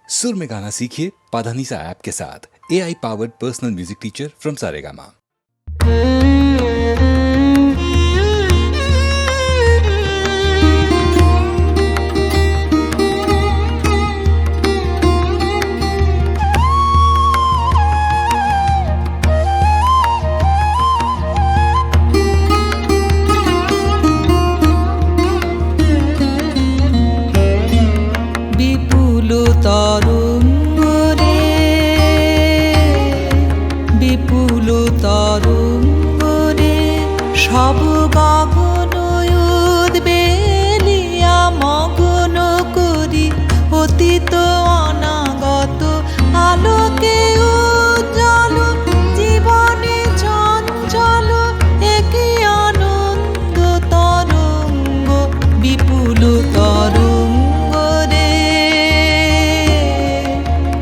सुर में गाना सीखिए पाधानीसा ऐप के साथ। AI powered personal music teacher from Saregama. বিপুল তরঙ্গরে সব গগন উদ্বেলিয়া মগ্ন করি অতীত অনাগত আলোকে উজ্জ্বল জীবনে চঞ্চল একই আনন্দ তরঙ্গ বিপুল তরঙ্গরে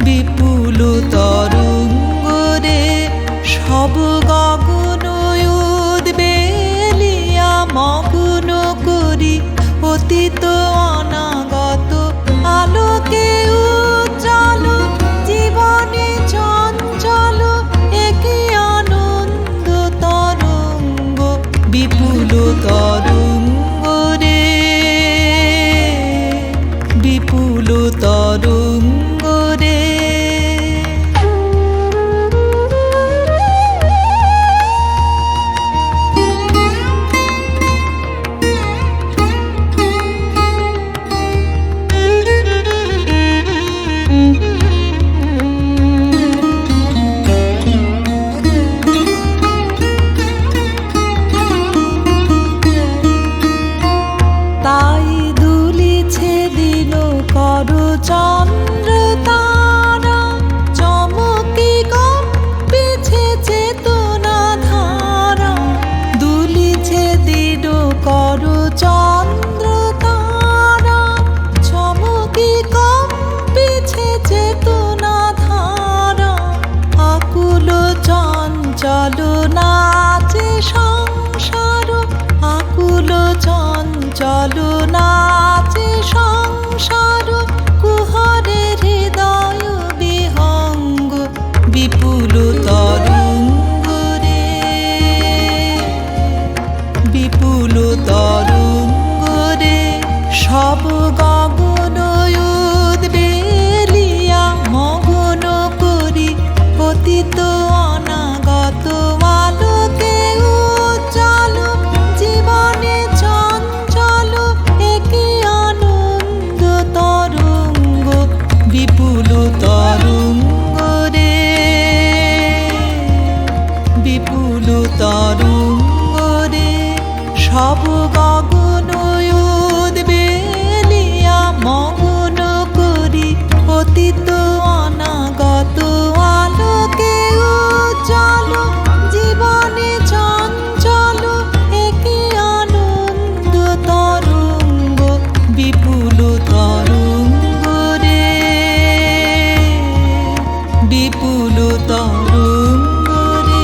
বিপুল তরঙ্গরে সব গগন উদ্বেলিয়া মগ্ন করি অতীত অনাগত আলোকে উজ্জ্বল জীবনে চঞ্চল একই আনন্দ তরঙ্গ বিপুল তরঙ্গরে বিপুল তরঙ্গরে। তাই দুলিছে দিল করচন্দ্র তারা চমকি কম্পিছে চেতনা ধারা দুলিছে দিল করচন্দ্র তারা চমকি কম্পিছে চেতনা ধারা আকুল চঞ্চল নাচে সংসার আকুল চঞ্চল নাচে সংসার কুহরে হৃদয় বিহঙ্গ বিপুল তরঙ্গরে বিপুল তরঙ্গরে সব গগন উদ্বেলিয়া মগ্ন করি অতীত অনাগত আলোকে উজ্জ্বল জীবনে চঞ্চল একই আনন্দ তরঙ্গ বিপুল তরঙ্গরে বিপুল তরঙ্গরে সব গগন উদ্বেলিয়া মগ্ন করি অতীত অনাগত আলোকে উজ্জ্বল জীবনে চঞ্চল একই আনন্দ তরঙ্গ বিপুল তরঙ্গরে বিপুল তরঙ্গরে।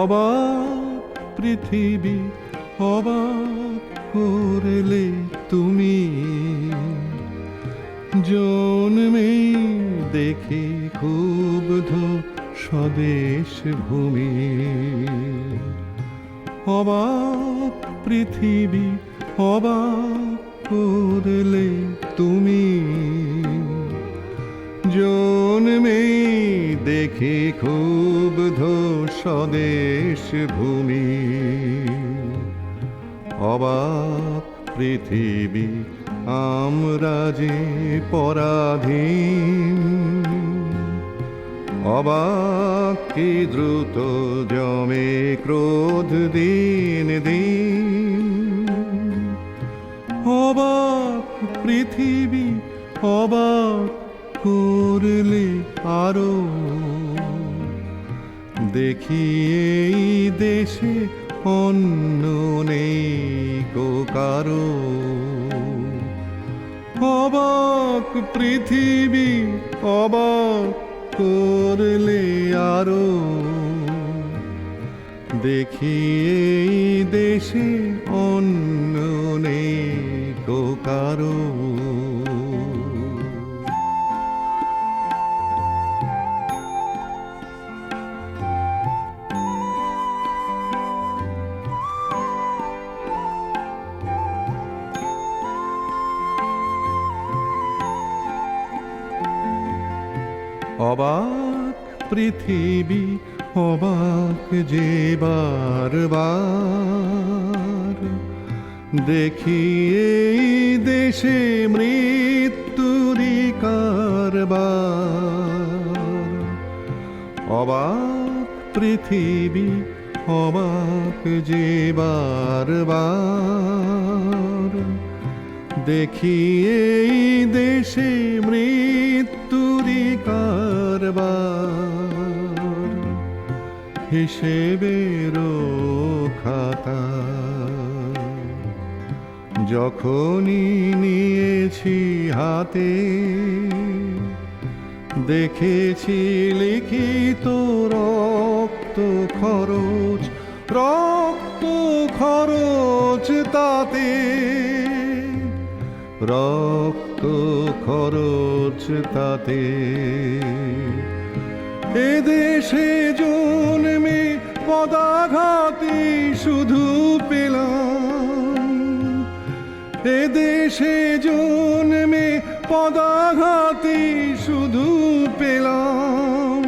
অবাক পৃথিবী অবাক করলে তুমি জন্মে দেখে ক্ষুব্ধ স্বদেশ ভূমি অবাক পৃথিবী অবাক করলে তুমি জন্মে দেখে ক্ষুব্ধ স্বদেশ ভূমি অবাক পৃথিবী আমরা যে পরাধীন অবাক কি দ্রুত জমে ক্রোধ দিন দিন অবাক পৃথিবী অবাক করলে আরো দেখি এই দেশে অন্য নেই কো কারো। অবাক পৃথিবী অবাক করলে আরো, দেখি এই দেশে অন্য নেই কো কারো। অবাক পৃথিবী অবাক যে বারবার, দেখি এই দেশে মৃত্যুরই কারবার। অবাক পৃথিবী অবাক যে বারবার, দেখি এই দেশে মৃত্যুরই কারবার। হিসেবেরও খাতা যখনই নিয়েছি হাতে, দেখেছি লিখিত রক্ত খরচ, রক্ত খরচ তাতে, রক্ত খরচ তাতে। এদেশে জন্মে পদাঘাতে শুধু পেলাম, এদেশে জন্মে পদাঘাতে শুধু পেলাম।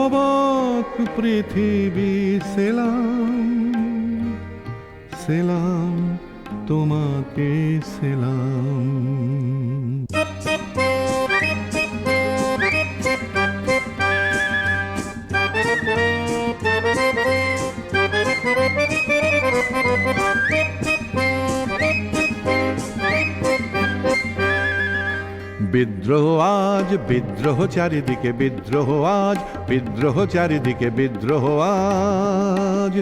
অবাক পৃথিবী সেলাম, সেলাম তোমাকে সেলাম। বিদ্রোহ আজ বিদ্রোহ চারিদিকে, বিদ্রোহ আজ বিদ্রোহ চারিদিকে, বিদ্রোহ আজ।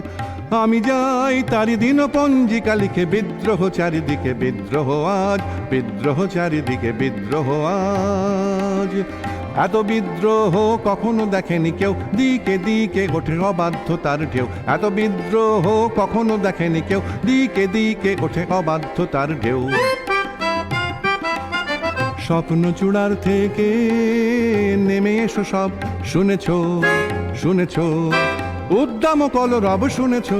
আমি যাই তারি দিন পঞ্জিকা লিখে, বিদ্রোহ চারিদিকে, বিদ্রোহ আজ বিদ্রোহ চারিদিকে, বিদ্রোহ আজ। এত বিদ্রোহ কখনো দেখেনি কেউ, দিকে দিকে ওঠে অবাধ্যতার ঢেউ। এত বিদ্রোহ কখনো দেখেনি কেউ, দিকে দিকে ওঠে অবাধ্যতার ঢেউ। স্বপ্ন চূড়ার থেকে নেমে এসো সব, শুনেছ শুনেছ উদ্দাম কলরব, শুনেছ।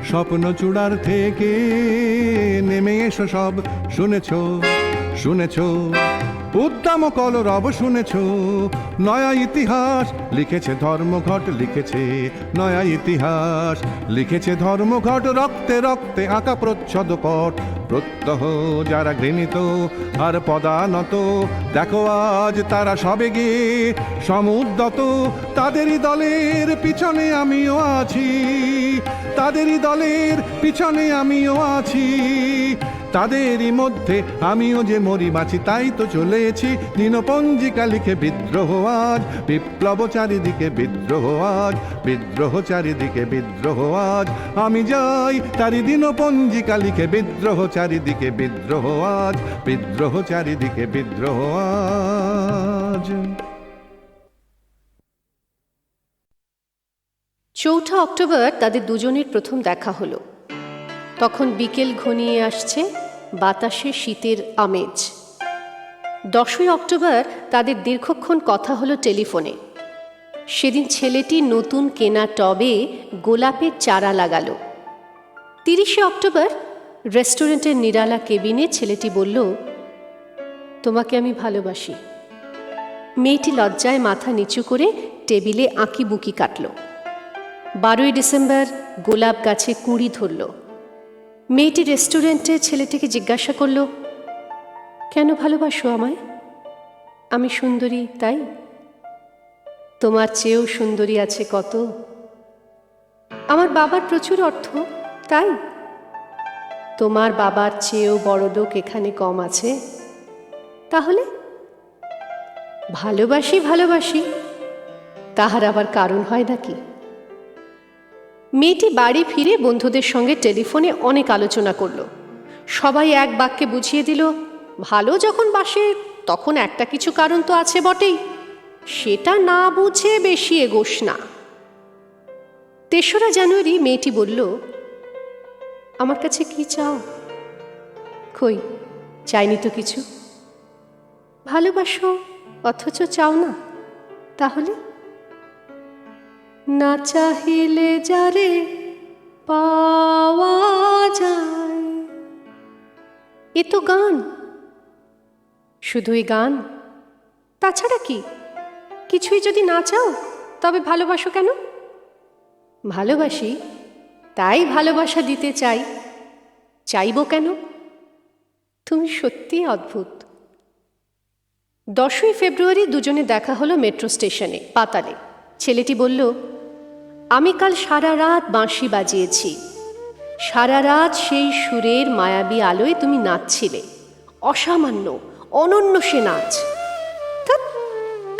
স্বপ্ন চূড়ার থেকে নেমে এসো সব, শুনেছ শুনেছ উদ্দাম কলরব, শুনেছ। নয়া ইতিহাস লিখেছে ধর্মঘট, লিখেছে নয়া ইতিহাস লিখেছে ধর্মঘট। রক্তে রক্তে আঁকা প্রচ্ছদ পট, প্রত্যহ যারা ঘৃণিত আর পদানত, দেখো আজ তারা সবে গিয়ে সমুদ্যত। তাদেরই দলের পিছনে আমিও আছি, তাদেরই দলের পিছনে আমিও আছি। তাদেরই মধ্যে আমিও যে মরি বাঁচি, তাই তো চলেছি দিনপঞ্জিকা লিখে। বিদ্রোহ আজ বিপ্লব চারিদিকে, বিদ্রোহ আজ বিদ্রোহ চারিদিকে, বিদ্রোহ আজ। আমি যাই তারি দিনপঞ্জিকা লিখে, বিদ্রোহ চারিদিকে, বিদ্রোহ আজ বিদ্রোহ চারিদিকে, বিদ্রোহ আজ। 4 অক্টোবর তাদের দুজনের প্রথম দেখা হলো। তখন বিকেল ঘনিয়ে আসছে, বাতাসে শীতের আমেজ। 10 অক্টোবর তাদের দীর্ঘক্ষণ কথা হলো টেলিফোনে। সেদিন ছেলেটি নতুন কেনা টবে গোলাপের চারা লাগালো। 30 অক্টোবর রেস্টুরেন্টের নিরালা কেবিনে ছেলেটি বলল, তোমাকে আমি ভালোবাসি। মেয়েটি লজ্জায় মাথা নিচু করে টেবিলে আঁকিবুকি কাটল। 12 ডিসেম্বর গোলাপ গাছে কুঁড়ি ধরল। মেয়েটি রেস্টুরেন্টে ছেলেটিকে জিজ্ঞাসা করল, কেন ভালোবাসো আমায়? আমি সুন্দরী তাই? তোমার চেয়েও সুন্দরী আছে কত। আমার বাবার প্রচুর অর্থ তাই? তোমার বাবার চেয়েও বড়লোক এখানে কম আছে। তাহলে ভালোবাসি ভালোবাসি, তাহার আবার কারণ হয় নাকি? মেয়েটি বাড়ি ফিরে বন্ধুদের সঙ্গে টেলিফোনে অনেক আলোচনা করলো। সবাই এক বাক্যে বুঝিয়ে দিল, ভালো যখন বাসে তখন একটা কিছু কারণ তো আছে বটেই, সেটা না বুঝে বেশি এগোস না। ৩রা জানুয়ারি মেয়েটি বলল, আমার কাছে কি চাও? কই, চাইনি তো কিছু। ভালোবাসো অথচ চাও না, তাহলে? না চাহিলে যারে পাওয়া যায়। এ তো গান, শুধুই গান, তাছাড়া কি? কিছুই যদি না চাও তবে ভালোবাসো কেন? ভালোবাসি, তাই ভালোবাসা দিতে চাই। চাইব কেন? তুমি সত্যিই অদ্ভুত। 10ই ফেব্রুয়ারি দুজনে দেখা হলো মেট্রো স্টেশনে, পাতালে। ছেলেটি বলল, আমি কাল সারা রাত বাঁশি বাজিয়েছি। সারা রাত সেই সুরের মায়াবী আলোয় তুমি নাচছিলে। অসামান্য, অনন্য সে নাচ।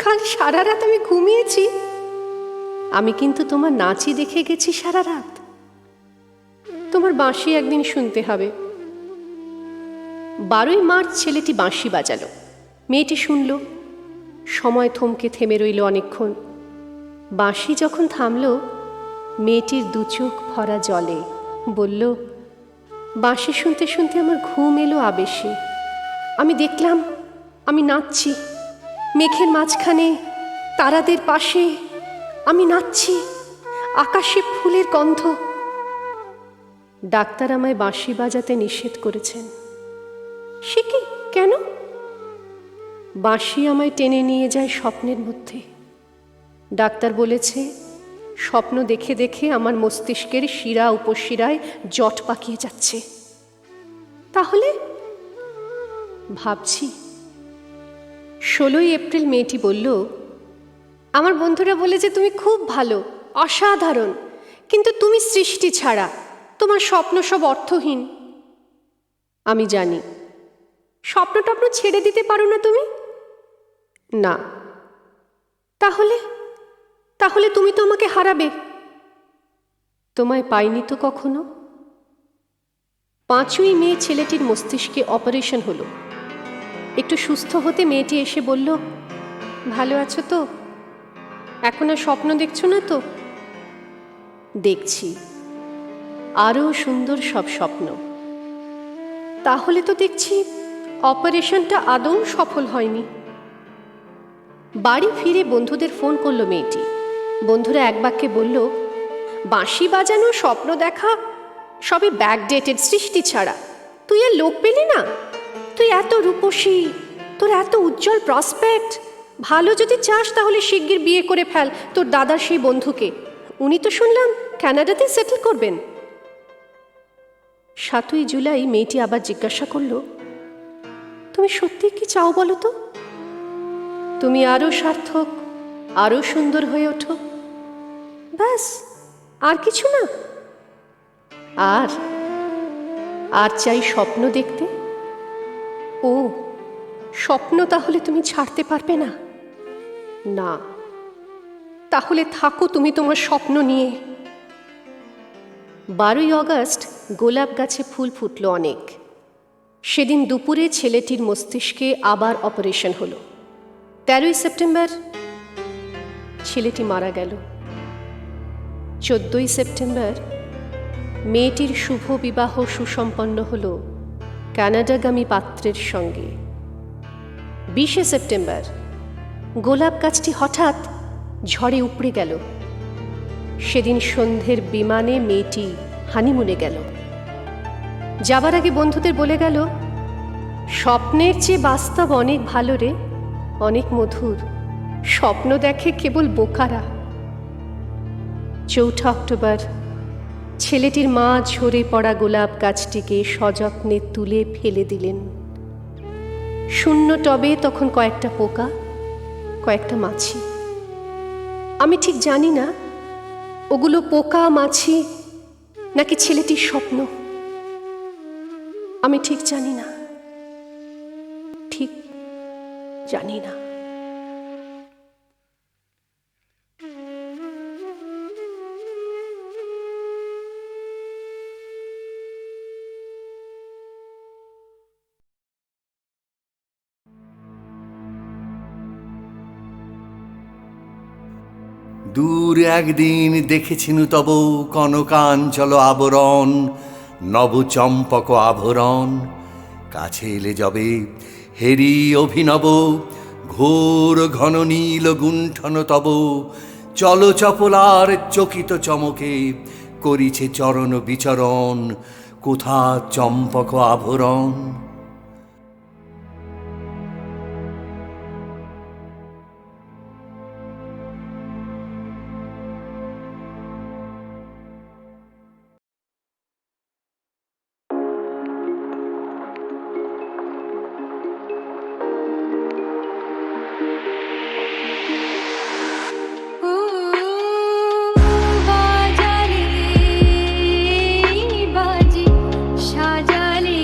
কাল সারা রাত আমি ঘুমিয়েছি। আমি কিন্তু তোমার নাচই দেখে গেছি সারা রাত। তোমার বাঁশি একদিন শুনতে হবে। 12ই মার্চ ছেলেটি বাঁশি বাজালো। মেয়েটি শুনল। সময় থমকে থেমে রইল অনেকক্ষণ। বাঁশি যখন থামল, মেয়েটির দু চোখ ভরা জলে। বলল, বাঁশি শুনতে শুনতে আমার ঘুম এলো আবেশে। আমি দেখলাম আমি নাচছি মেঘের মাঝখানে, তারাদের পাশে। আমি নাচছি, আকাশে ফুলের গন্ধ। ডাক্তার আমায় বাঁশি বাজাতে নিষেধ করেছেন। সে কি, কেন? বাঁশি আমায় টেনে নিয়ে যায় স্বপ্নের মধ্যে। ডাক্তার বলেছে, স্বপ্ন দেখে দেখে আমার মস্তিষ্কের শিরা উপশিরায় জট পাকিয়ে যাচ্ছে। তাহলে ভাবছি। 16ই এপ্রিল মেয়েটি বলল, আমার বন্ধুরা বলেছে তুমি খুব ভালো, অসাধারণ, কিন্তু তুমি সৃষ্টি ছাড়া, তোমার স্বপ্ন সব অর্থহীন। আমি জানি। স্বপ্ন টপ্ন ছেড়ে দিতে পারো না তুমি? না। তাহলে তাহলে তুমি তো আমাকে হারাবে। তোমায় পাইনি তো কখনো। 5ই মে ছেলেটির মস্তিষ্কে অপারেশন হলো। একটু সুস্থ হতে মেয়েটি এসে বলল, ভালো আছো তো? এখন আর স্বপ্ন দেখছো না তো? দেখছি, আরও সুন্দর সব স্বপ্ন। তাহলে তো দেখছি অপারেশনটা আদৌ সফল হয়নি। বাড়ি ফিরে বন্ধুদের ফোন করলো মেয়েটি। বন্ধুরা এক বাক্যে বলল, বাঁশি বাজানো, স্বপ্ন দেখা সবই ব্যাকডেটেড, সৃষ্টি ছাড়া। তুই আর লোক পেলি না? তুই এত রূপসী, তোর এত উজ্জ্বল প্রসপেক্ট। ভালো যদি চাস তাহলে শিগগির বিয়ে করে ফেল তোর দাদার সেই বন্ধুকে। উনি তো শুনলাম কানাডাতে সেটেল করবেন। 7ই জুলাই মেয়েটি আবার জিজ্ঞাসা করল, তুমি সত্যি কি চাও বলো তো? তুমি আরো সার্থক, আরো সুন্দর হয়ে ওঠো, ব্যাস, আর কিছু না? আর আর চাই স্বপ্ন দেখতে। ও, স্বপ্ন তাহলে তুমি ছাড়তে পারবে না? না। তাহলে থাকো তুমি তোমার স্বপ্ন নিয়ে। 12ই অগস্ট গোলাপ গাছে ফুল ফুটল অনেক। সেদিন দুপুরে ছেলেটির মস্তিষ্কে আবার অপারেশন হলো। 13ই সেপ্টেম্বর ছেলেটি মারা গেল। 14ই সেপ্টেম্বর মেয়েটির শুভ বিবাহ সুসম্পন্ন হল কানাডাগামী পাত্রের সঙ্গে। 20শে সেপ্টেম্বর গোলাপ গাছটি হঠাৎ ঝড়ে উপড়ে গেল। সেদিন সন্ধ্যের বিমানে মেয়েটি হানিমুনে গেল। যাবার আগে বন্ধুদের বলে গেল, স্বপ্নের চেয়ে বাস্তব অনেক ভালো রে, অনেক মধুর। স্বপ্ন দেখে কেবল বোকারা। 4 অক্টোবর ছেলেটির মা ঝরে পড়া গোলাপ গাছটিকে সযত্নে তুলে ফেলে দিলেন। শূন্য টবে তখন কয়েকটা পোকা, কয়েকটা মাছি। আমি ঠিক জানি না ওগুলো পোকা, মাছি নাকি ছেলেটির স্বপ্ন। আমি ঠিক জানি না, ঠিক জানি না। দূর একদিন দেখেছিনু তব কনকাঞ্চল আবরণ, নবচম্পক আভরণ। কাছে এলে যবে হেরি অভিনব, ঘোর ঘন নীল গুণ্ঠন তব চল চপলার চকিত চমকে করিছে চরণ বিচরণ, কোথা চম্পক আভরণ। ও বাজারে বাজি সাজালে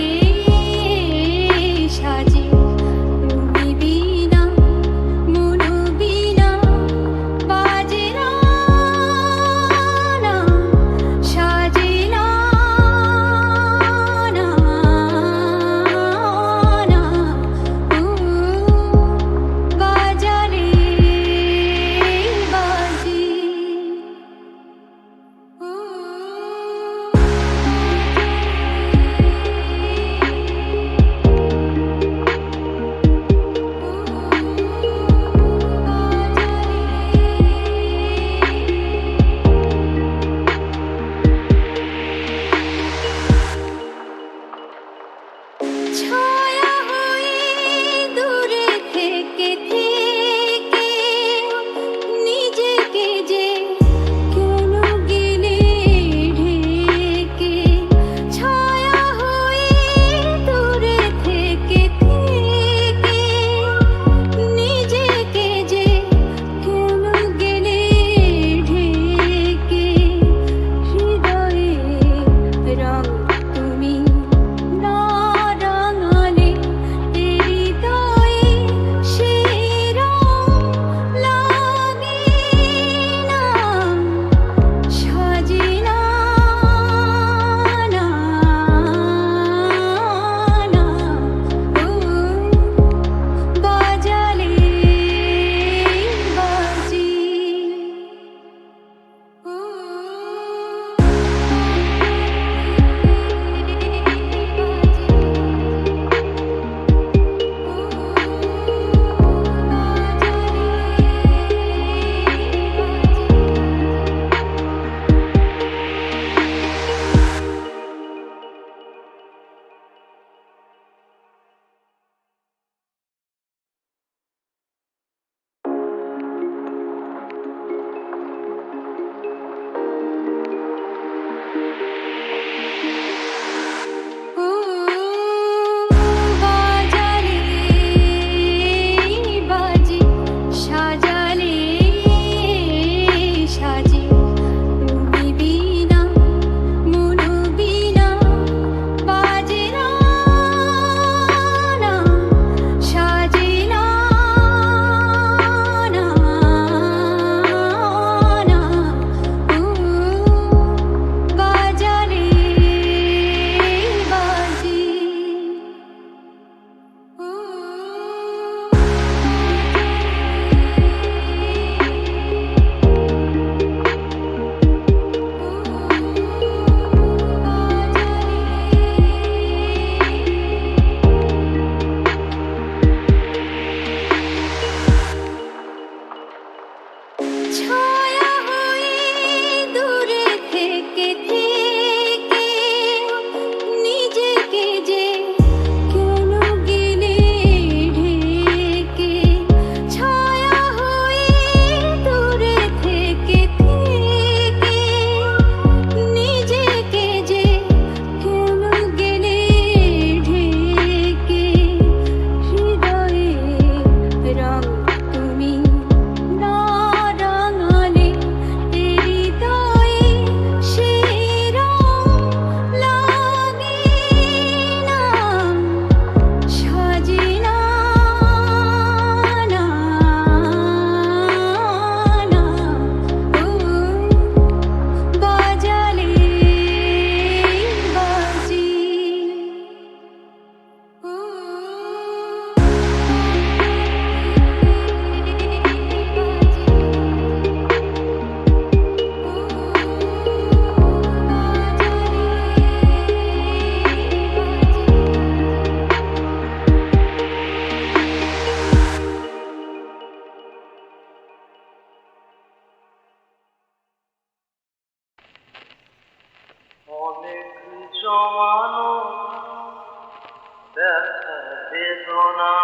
ব্যথা বেদনা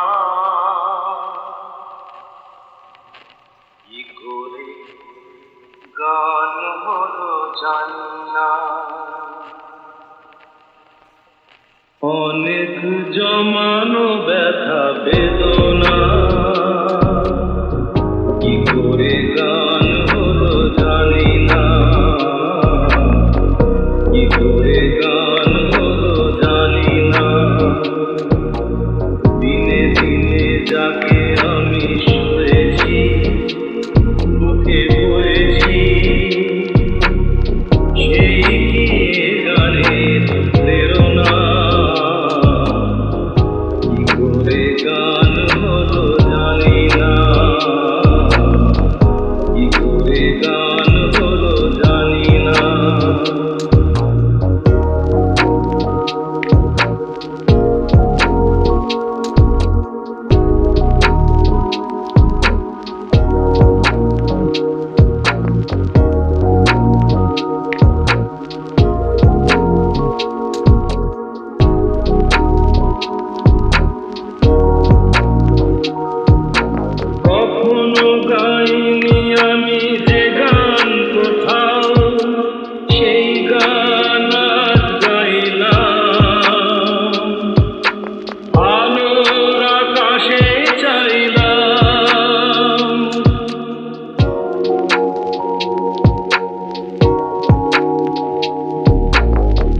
কি করে গান হলো জানি না। অনেক জমানো ব্যথা বেদনা কি করে গান হলো জানি না, কি করে গান হলো জানি না। দিনে দিনে যাকে আমি শুনেছি বুকে পড়েছি সেই গানের প্রেরণা কি করে গান হলো জানি না, কি করে গান হলো জানি না। কখনো গাইনি আমি যে গান কোথাও, সেই গান আজ গাইলাম। আলোর আকাশে চাইলাম,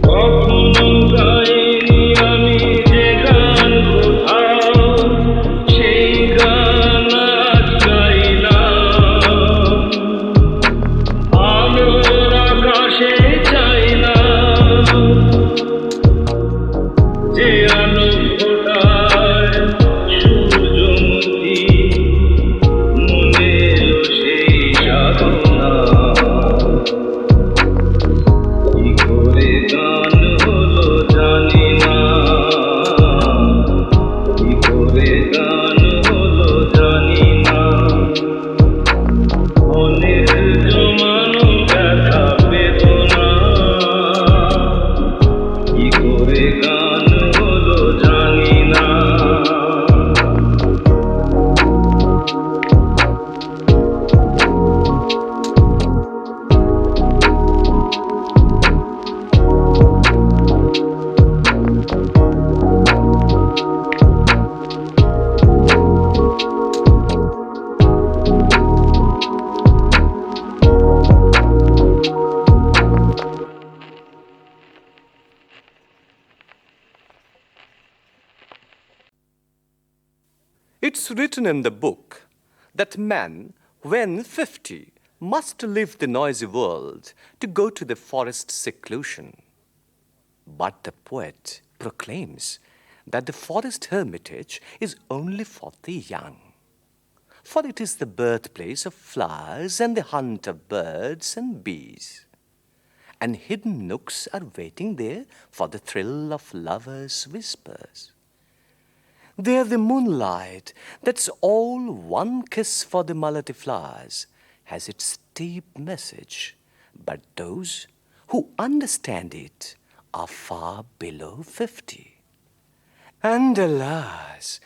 কখনো গাইনি আমি যে গান কোথাও, সেই গান আজ গাইলাম। আলোর আকাশে চাইলাম, যে আলো ফোটায় সূর্যমুখী মনে এলো সেই সাধনা। কি করে গান হলো জানি না, কি করে গান হলো জানি না। অনেক জমানো ব্যথা বেদনা কি করে গান হলো জানি না। It's written in the book that man, when 50, must leave the noisy world to go to the forest seclusion. But the poet proclaims that the forest hermitage is only for the young, for it is the birthplace of flowers and the hunt of birds and bees. And hidden nooks are waiting there for the thrill of lovers' whispers. There the moonlight, that's all one kiss for the malati flowers, has its deep message, but those who understand it are far below 50. And alas,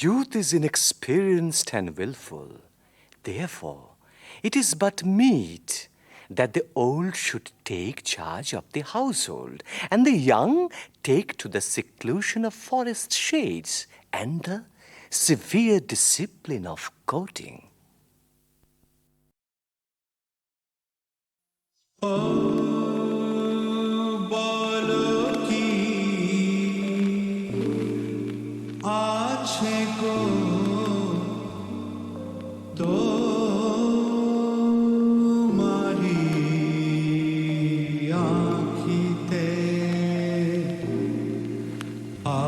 youth is inexperienced and willful. Therefore, it is but meet that the old should take charge of the household, and the young take to the seclusion of forest shades and the severe discipline of courting. বলো কি আছে গো তোমারি আঁখিতে,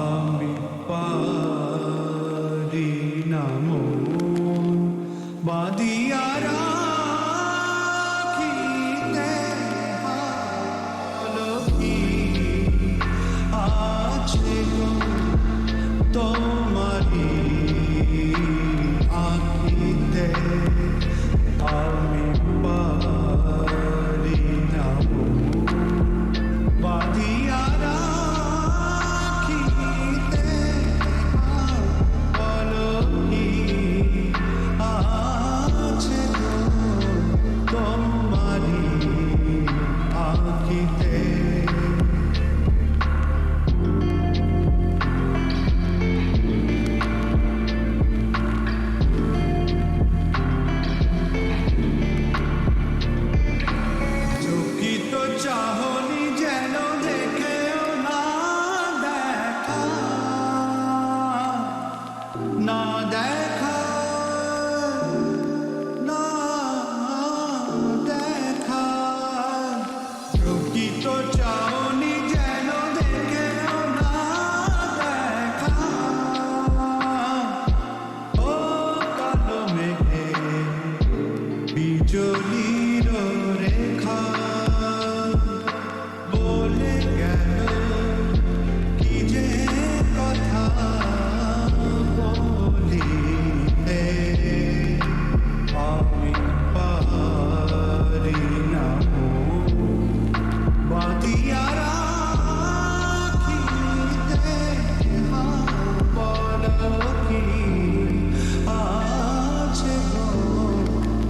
আমি পারি না মন বাঁধিয়া রাখিতে। ভালো কি আছে গো তোমারি আঁখিতে, আমি পারি না মন বাঁধিয়া রাখিতে। দেখা না দেখা প্রকৃত চাওনি যেন দেখেও না দেখা ও কালো মেঘে বিজলির রেখা বলে গেল কি যে কথা বলিতে আমি পারি না বাতিয়া রাখিতে বল কি আছে গো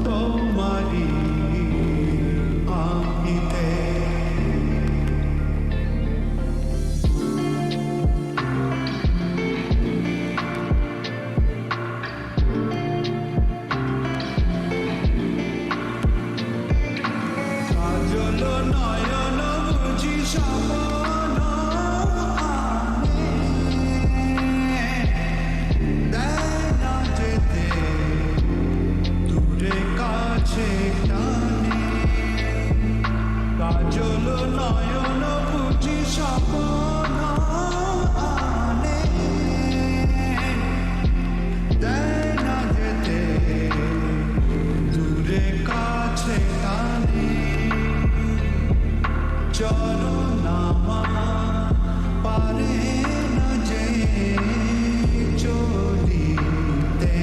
তোমারি আঁখিতে কাজল নয়ন বুঝি স্বপ্ন আনে দেয় না যেতে দূরে কাছে টানে কাজল নয়ন বুঝি স্বপ্ন আনে দেয় না যেতে দূরে কাছে টানে চরণ আমার পারে না যে চলিতে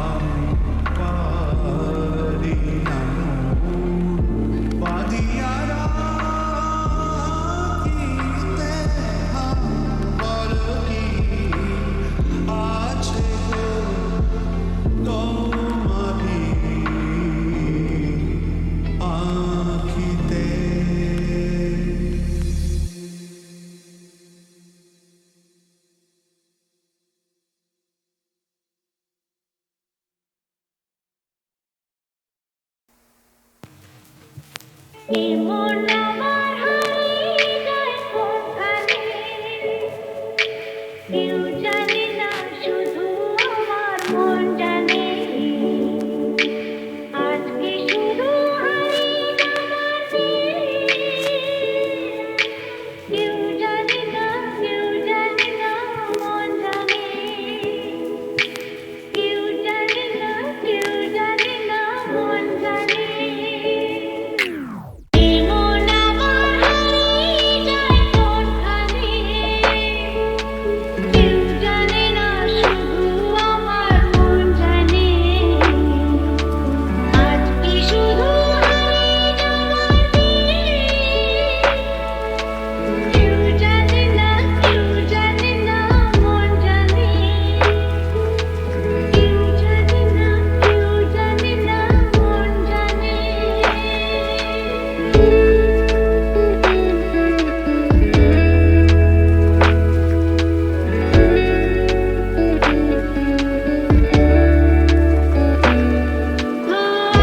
আমি পারি না বাঁধিয়া রাখিতে বল কি আছে গো তোমারি আঁখিতে মন আমার হারিয়ে যায় কোথায় কেউ জানে না শুধু আমার মন জানে আজকে শুধু হারিয়ে যাওয়াতে কেউ জানে না মন জানে কেউ জানে না মন জানে মন আমার হারিয়ে যায় কোথায় কেউ জানে না শুধু আমার মন জানে আজকে শুধু হারিয়ে যাওয়াতে কেউ জানে না মন জানে কেউ জানে না মন জানে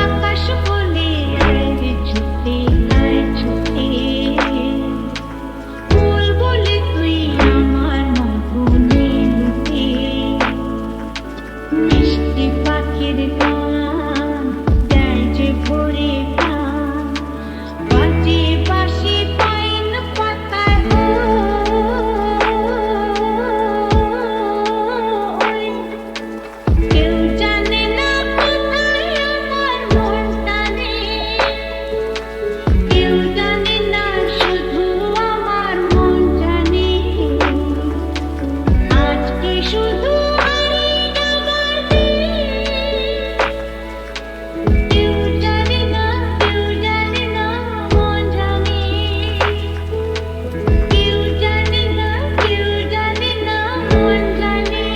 আকাশ বলে আয় ছুটে ফুল বলে তুই আমার মনে লুটে মিষ্টি পাখির গান দেয় যে ভরে প্রাণ বাজে বাঁশি পাইন পাতায় কেউ জানে না কোথায় আমার মন টানে কেউ জানে না শুধু আমার মন জানে আজকে শুধু হারিয়ে যাওয়াতে কেউ জানে না মন জানে কেউ জানে না মন জানে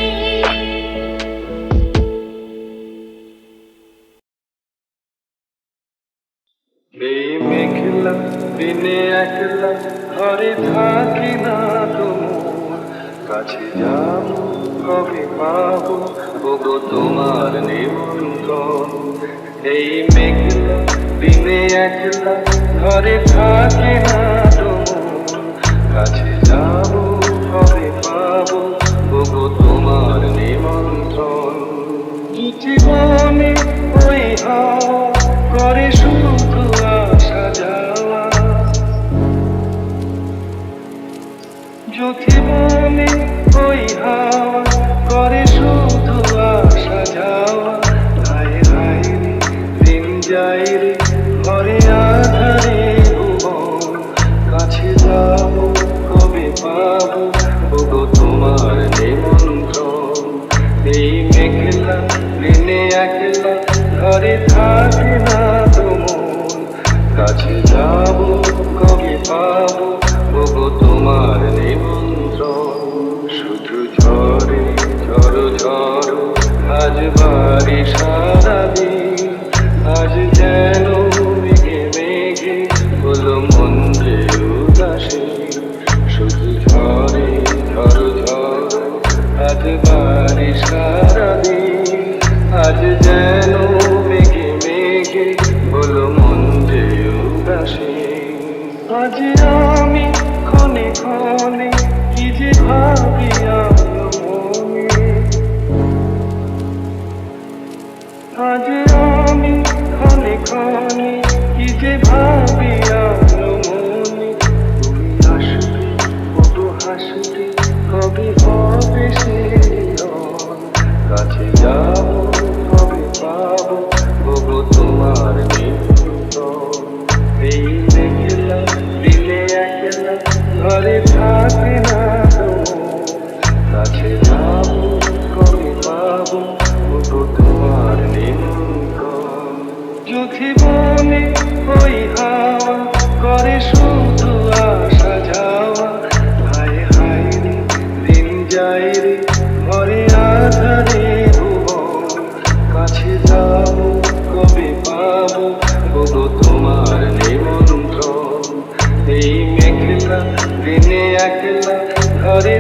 এই মেঘলা দিনে একলা ঘরে থাকি না তোমার কাছে যাব কবে পাবো ওগো তোমার নিমন্ত্রণ এই মেঘলা দিনে একলা ঘরে থাকি না তোমার কাছে যাব কবে পাবো ওগো তোমার নিমন্ত্রণ যথিবনে ওই হাওয়া করে শুধু আসা যাওয়া, হায় হায় রে দিন যায় রে ঘরে আধারে ভুবন, কাছে যাবো কবে পাবো ওগো তোমার নিমন্ত্রণ। এই মেঘলা দিনে একলা ঘরে থাকে না তো মন, কাছে যাবো কবে পাবো ওগো তোমার নিমন্ত্রণ। শুধু ঝরে ঝড়ো ঝড়ো আজ বাড়ি সারাদিন, আজ যেন মেঘে মেঘে হলো মন যে উদাসী। শুধু ঝরে ঝড়ো ঝড়ো আজ বাড়ি সারাদিন, আজ যেন মেঘে মেঘে হলো মন যে উদাসী। আজ আমি ক্ষণে ক্ষণে কি যে ভাবি আমার মনে, আজ আমি ক্ষণে ক্ষণে কি যে ভাবি আমার মনে। তুমি আসবে কবে হাসবে কবে হবে সে মিলন, কাছে যাবো কবে পাবো ওগো তোমার নিমন্ত্রণ। এই মেঘলা দিনে একলা ঘরে থাকে না তো মন, কাছে যাবো কবে পাবো ওগো তোমার নিমন্ত্রণ। যথিবনে ওই হাওয়া করে শুধু আসা যাওয়া, হায় হায় রে দিন যায় রে ঘরে আধারে ভুবন, কাছে যাবো কবে পাবো ওগো তোমার নিমন্ত্রণ। এই মেঘলা দিনে একলা ঘরে